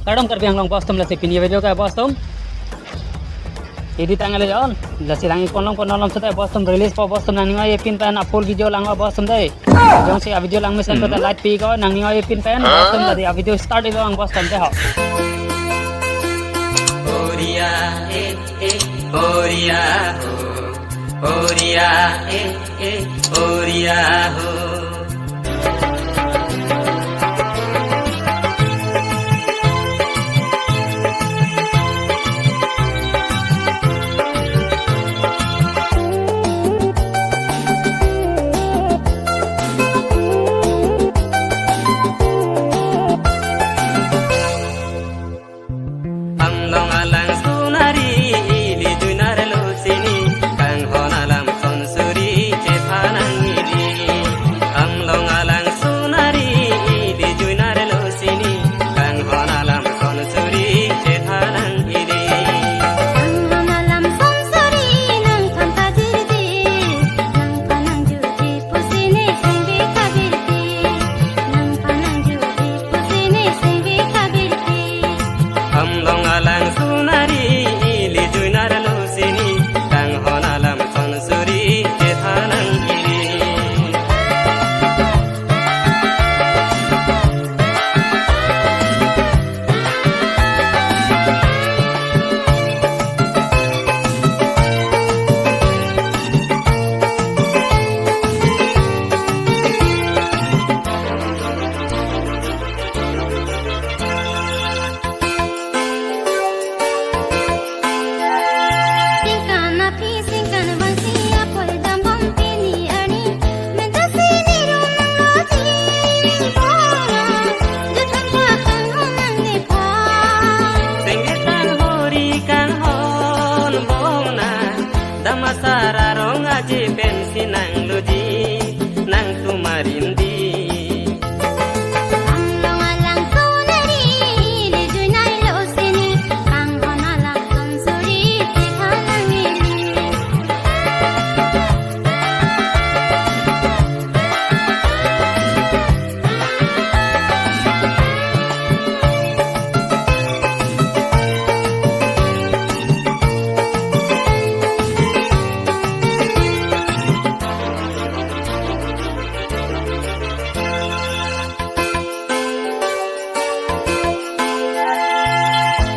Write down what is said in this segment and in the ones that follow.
kadam karbi ang long bostom lasi pini video ka bostom edit angale jon lasi langi konlong konlong seta bostom release po bostom nang ngai pin pan full video lang bostom dai jong si video lang mesen ko light pi ko nang ngai pin pan bostom ladi video start ilo ang bostom dai ho oria oria oria oria ho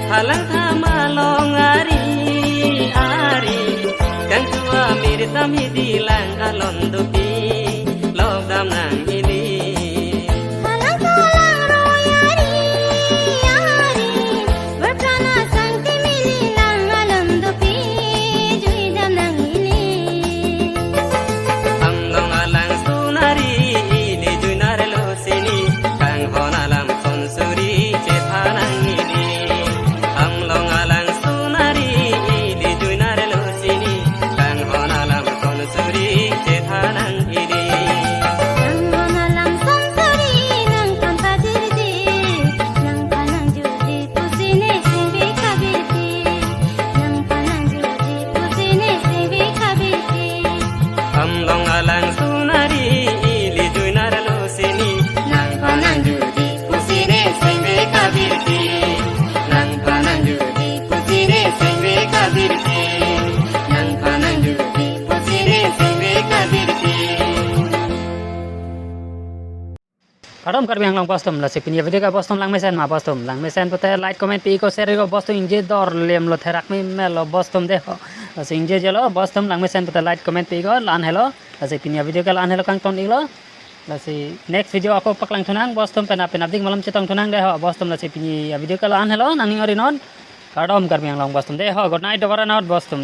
halang thama long ari kang tua mir tam hidilang alon dupi log dam nang ini halang thalang royari berprana sangti mililang alon dupi jui dam nang ini amdong alang sunari ni junar lo sini kang honalam sonsuri cethanang ini amlong alang sunari di junar lo sini kang honalam sonsuri cethanang ini nang honalam sonsuri nang tanpa dirdi nang panang judi pusine sewe kabirti nang panang judi pusine sewe kabirti amlong alang sunari di junar lo sini nang panang judi pusine sewe kabirti nang panang judi pusine sewe kabirti nang panang judi pusine sewe kabirti kadam karbi ang long bostom lasi pini video ka bostom lang mesen ma bostom lang mesen pote like comment pi ko share ko bostom inje dor lem lo therak mi melo bostom dekho lasi inje jelo bostom lang mesen pote like comment pi ko lan hello lasi pini video ka lan hello kang ton iglo lasi next video ako paklang thunang bostom pena dik malam chetong thunang deho bostom lasi pini video ka lan hello nang ori non kadam karbi ang long bostom deho good night over and out bostom